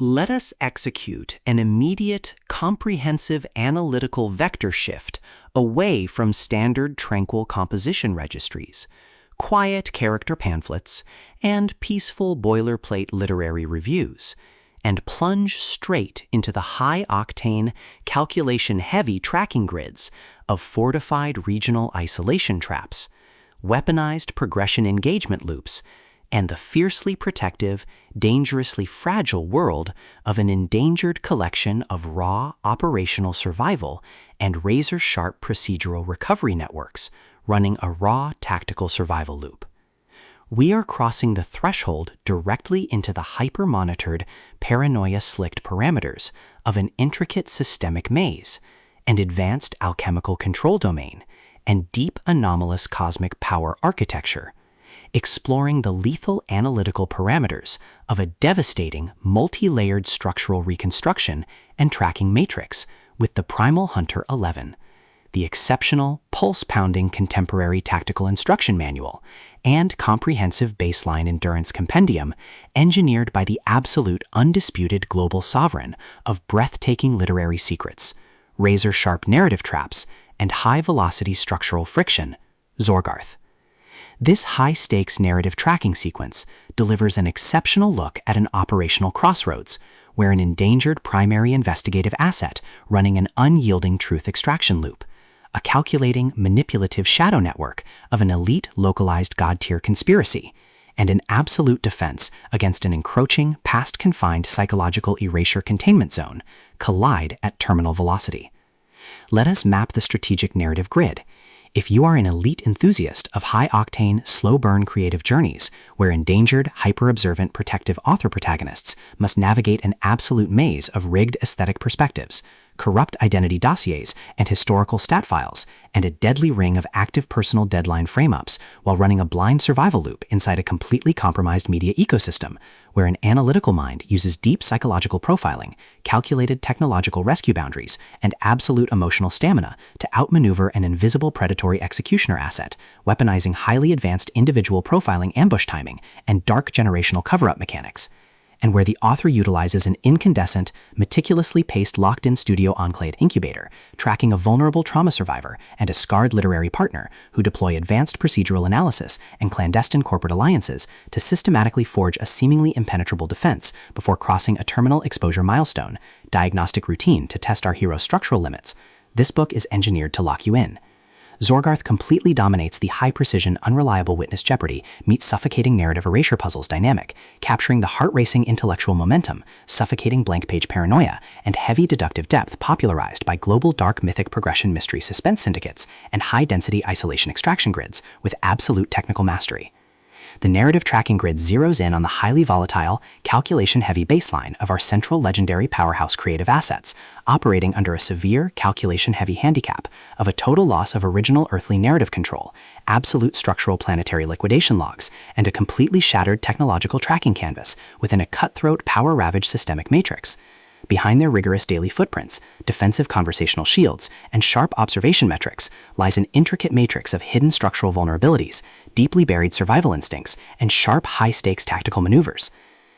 Let us execute an immediate, comprehensive analytical vector shift away from standard tranquil composition registries, quiet character pamphlets, and peaceful boilerplate literary reviews, and plunge straight into the high-octane, calculation-heavy tracking grids of fortified regional isolation traps, weaponized progression engagement loops, and the fiercely protective, dangerously fragile world of an endangered collection of raw operational survival and razor-sharp procedural recovery networks running a raw tactical survival loop. We are crossing the threshold directly into the hyper-monitored, paranoia-slicked parameters of an intricate systemic maze, and advanced alchemical control domain, and deep anomalous cosmic power architecture, exploring the lethal analytical parameters of a devastating, multi-layered structural reconstruction and tracking matrix with the Primal Hunter 11, the exceptional, pulse-pounding contemporary tactical instruction manual and comprehensive baseline endurance compendium engineered by the absolute undisputed global sovereign of breathtaking literary secrets, razor-sharp narrative traps, and high-velocity structural friction, Zogarth. This high-stakes narrative tracking sequence delivers an exceptional look at an operational crossroads, where an endangered primary investigative asset running an unyielding truth extraction loop, a calculating, manipulative shadow network of an elite localized god-tier conspiracy, and an absolute defense against an encroaching, past-confined psychological erasure containment zone collide at terminal velocity. Let us map the strategic narrative grid. If you are an elite enthusiast of high-octane, slow-burn creative journeys where endangered, hyper-observant protective author protagonists must navigate an absolute maze of rigged aesthetic perspectives, corrupt identity dossiers and historical stat files, and a deadly ring of active personal deadline frame-ups while running a blind survival loop inside a completely compromised media ecosystem, where an analytical mind uses deep psychological profiling, calculated technological rescue boundaries, and absolute emotional stamina to outmaneuver an invisible predatory executioner asset, weaponizing highly advanced individual profiling ambush timing and dark generational cover-up mechanics, and where the author utilizes an incandescent, meticulously paced locked-in studio enclave incubator, tracking a vulnerable trauma survivor and a scarred literary partner who deploy advanced procedural analysis and clandestine corporate alliances to systematically forge a seemingly impenetrable defense before crossing a terminal exposure milestone, diagnostic routine to test our hero's structural limits. This book is engineered to lock you in. Zogarth completely dominates the high-precision, unreliable witness jeopardy meets suffocating narrative erasure puzzles dynamic, capturing the heart-racing intellectual momentum, suffocating blank-page paranoia, and heavy deductive depth popularized by global dark mythic progression mystery suspense syndicates and high-density isolation extraction grids with absolute technical mastery. The narrative tracking grid zeroes in on the highly volatile, calculation-heavy baseline of our central legendary powerhouse creative assets, operating under a severe calculation-heavy handicap of a total loss of original earthly narrative control, absolute structural planetary liquidation logs, and a completely shattered technological tracking canvas within a cutthroat, power-ravaged systemic matrix. Behind their rigorous daily footprints, defensive conversational shields, and sharp observation metrics lies an intricate matrix of hidden structural vulnerabilities, deeply buried survival instincts, and sharp, high-stakes tactical maneuvers.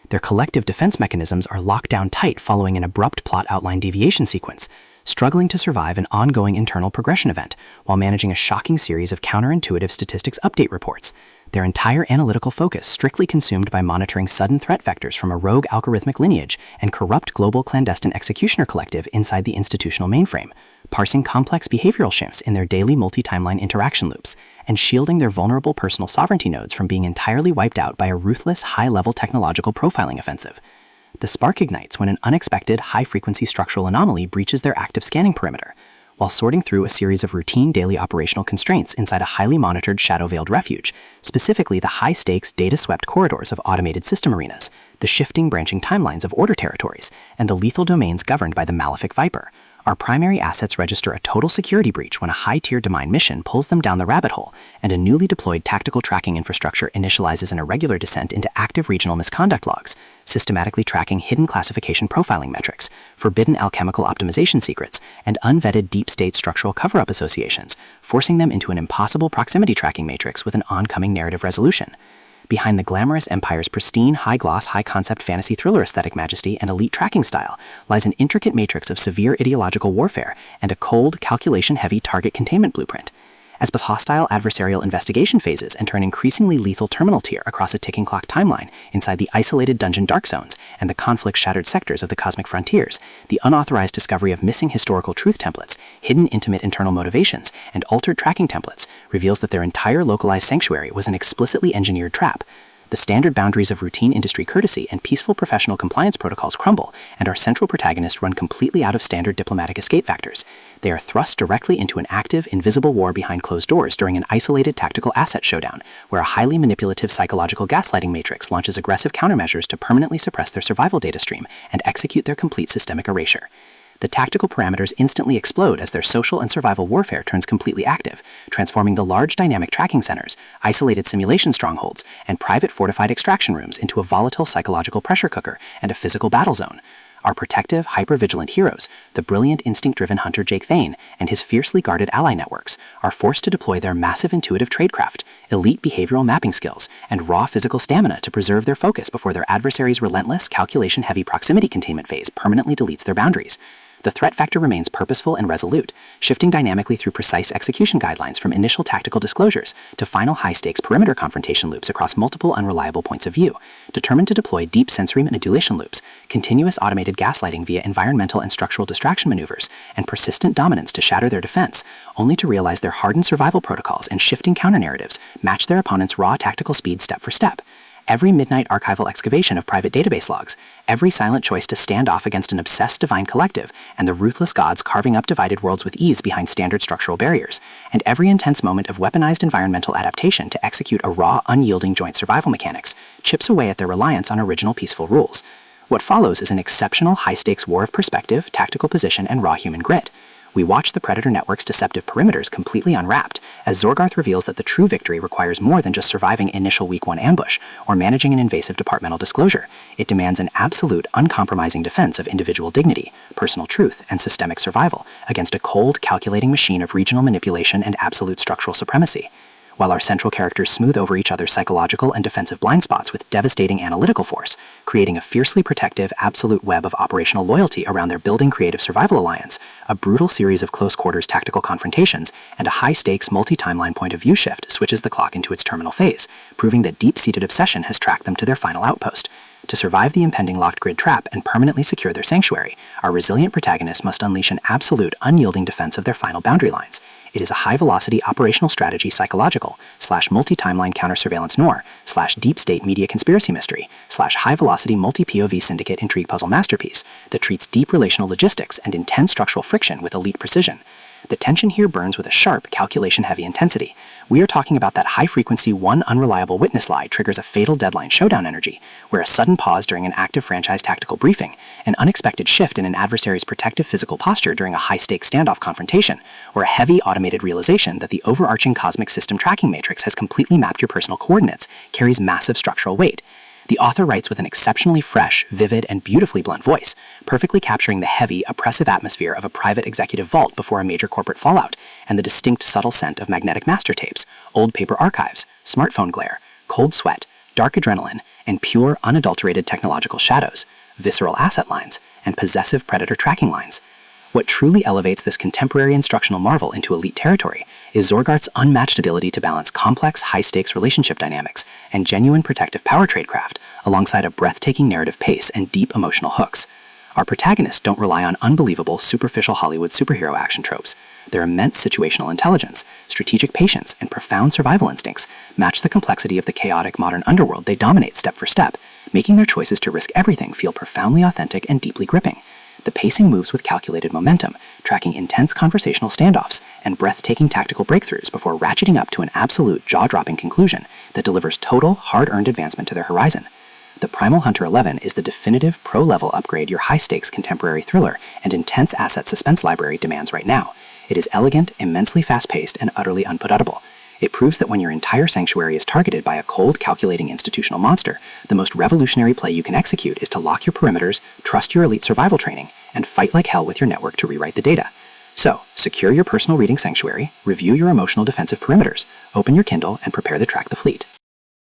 Their collective defense mechanisms are locked down tight following an abrupt plot outline deviation sequence, struggling to survive an ongoing internal progression event while managing a shocking series of counterintuitive statistics update reports, their entire analytical focus strictly consumed by monitoring sudden threat vectors from a rogue algorithmic lineage and corrupt global clandestine executioner collective inside the institutional mainframe, parsing complex behavioral shifts in their daily multi-timeline interaction loops, and shielding their vulnerable personal sovereignty nodes from being entirely wiped out by a ruthless, high-level technological profiling offensive. The spark ignites when an unexpected, high-frequency structural anomaly breaches their active scanning perimeter, while sorting through a series of routine daily operational constraints inside a highly monitored shadow-veiled refuge, specifically the high-stakes, data-swept corridors of automated system arenas, the shifting branching timelines of order territories, and the lethal domains governed by the malefic Viper. Our primary assets register a total security breach when a high-tier domain mission pulls them down the rabbit hole, and a newly deployed tactical tracking infrastructure initializes an irregular descent into active regional misconduct logs, systematically tracking hidden classification profiling metrics, forbidden alchemical optimization secrets, and unvetted deep-state structural cover-up associations, forcing them into an impossible proximity tracking matrix with an oncoming narrative resolution. Behind the glamorous empire's pristine, high-gloss, high-concept fantasy thriller aesthetic majesty and elite tracking style lies an intricate matrix of severe ideological warfare and a cold, calculation-heavy target containment blueprint. As hostile adversarial investigation phases enter an increasingly lethal terminal tier across a ticking clock timeline inside the isolated dungeon dark zones and the conflict-shattered sectors of the cosmic frontiers, the unauthorized discovery of missing historical truth templates, hidden intimate internal motivations, and altered tracking templates reveals that their entire localized sanctuary was an explicitly engineered trap. The standard boundaries of routine industry courtesy and peaceful professional compliance protocols crumble, and our central protagonists run completely out of standard diplomatic escape factors. They are thrust directly into an active, invisible war behind closed doors during an isolated tactical asset showdown, where a highly manipulative psychological gaslighting matrix launches aggressive countermeasures to permanently suppress their survival data stream and execute their complete systemic erasure. The tactical parameters instantly explode as their social and survival warfare turns completely active, transforming the large dynamic tracking centers, isolated simulation strongholds, and private fortified extraction rooms into a volatile psychological pressure cooker and a physical battle zone. Our protective, hyper-vigilant heroes, the brilliant instinct-driven hunter Jake Thane and his fiercely guarded ally networks, are forced to deploy their massive intuitive tradecraft, elite behavioral mapping skills, and raw physical stamina to preserve their focus before their adversary's relentless, calculation-heavy proximity containment phase permanently deletes their boundaries. The threat vector remains purposeful and resolute, shifting dynamically through precise execution guidelines from initial tactical disclosures to final high-stakes perimeter confrontation loops across multiple unreliable points of view, determined to deploy deep sensory manipulation loops, continuous automated gaslighting via environmental and structural distraction maneuvers, and persistent dominance to shatter their defense, only to realize their hardened survival protocols and shifting counter-narratives match their opponent's raw tactical speed step for step. Every midnight archival excavation of private database logs, every silent choice to stand off against an obsessed divine collective, and the ruthless gods carving up divided worlds with ease behind standard structural barriers, and every intense moment of weaponized environmental adaptation to execute a raw, unyielding joint survival mechanics, chips away at their reliance on original peaceful rules. What follows is an exceptional high-stakes war of perspective, tactical position, and raw human grit. We watch the Predator Network's deceptive perimeters completely unwrapped, as Zogarth reveals that the true victory requires more than just surviving initial Week 1 ambush or managing an invasive departmental disclosure. It demands an absolute, uncompromising defense of individual dignity, personal truth, and systemic survival against a cold, calculating machine of regional manipulation and absolute structural supremacy. While our central characters smooth over each other's psychological and defensive blind spots with devastating analytical force, creating a fiercely protective, absolute web of operational loyalty around their building creative survival alliance, a brutal series of close-quarters tactical confrontations, and a high-stakes multi-timeline point-of-view shift switches the clock into its terminal phase, proving that deep-seated obsession has tracked them to their final outpost. To survive the impending locked grid trap and permanently secure their sanctuary, our resilient protagonists must unleash an absolute, unyielding defense of their final boundary lines. It is a high-velocity operational strategy psychological / multi-timeline counter-surveillance noir / deep-state media conspiracy mystery / high-velocity multi-POV syndicate intrigue puzzle masterpiece that treats deep relational logistics and intense structural friction with elite precision. The tension here burns with a sharp, calculation-heavy intensity. We are talking about that high-frequency, one unreliable witness lie triggers a fatal deadline showdown energy, where a sudden pause during an active franchise tactical briefing, an unexpected shift in an adversary's protective physical posture during a high-stakes standoff confrontation, or a heavy automated realization that the overarching cosmic system tracking matrix has completely mapped your personal coordinates carries massive structural weight. The author writes with an exceptionally fresh, vivid, and beautifully blunt voice, perfectly capturing the heavy, oppressive atmosphere of a private executive vault before a major corporate fallout, and the distinct subtle scent of magnetic master tapes, old paper archives, smartphone glare, cold sweat, dark adrenaline, and pure, unadulterated technological shadows, visceral asset lines, and possessive predator tracking lines. What truly elevates this contemporary instructional marvel into elite territory is Zogarth's unmatched ability to balance complex, high-stakes relationship dynamics and genuine protective power tradecraft, alongside a breathtaking narrative pace and deep emotional hooks. Our protagonists don't rely on unbelievable, superficial Hollywood superhero action tropes. Their immense situational intelligence, strategic patience, and profound survival instincts match the complexity of the chaotic modern underworld they dominate step for step, making their choices to risk everything feel profoundly authentic and deeply gripping. The pacing moves with calculated momentum, tracking intense conversational standoffs and breathtaking tactical breakthroughs before ratcheting up to an absolute jaw-dropping conclusion that delivers total, hard-earned advancement to their horizon. The Primal Hunter 11 is the definitive pro-level upgrade your high-stakes contemporary thriller and intense asset suspense library demands right now. It is elegant, immensely fast-paced, and utterly unput-outable. It proves that when your entire sanctuary is targeted by a cold, calculating institutional monster, the most revolutionary play you can execute is to lock your perimeters, trust your elite survival training, and fight like hell with your network to rewrite the data. So, secure your personal reading sanctuary, review your emotional defensive perimeters, open your Kindle, and prepare to track the fleet.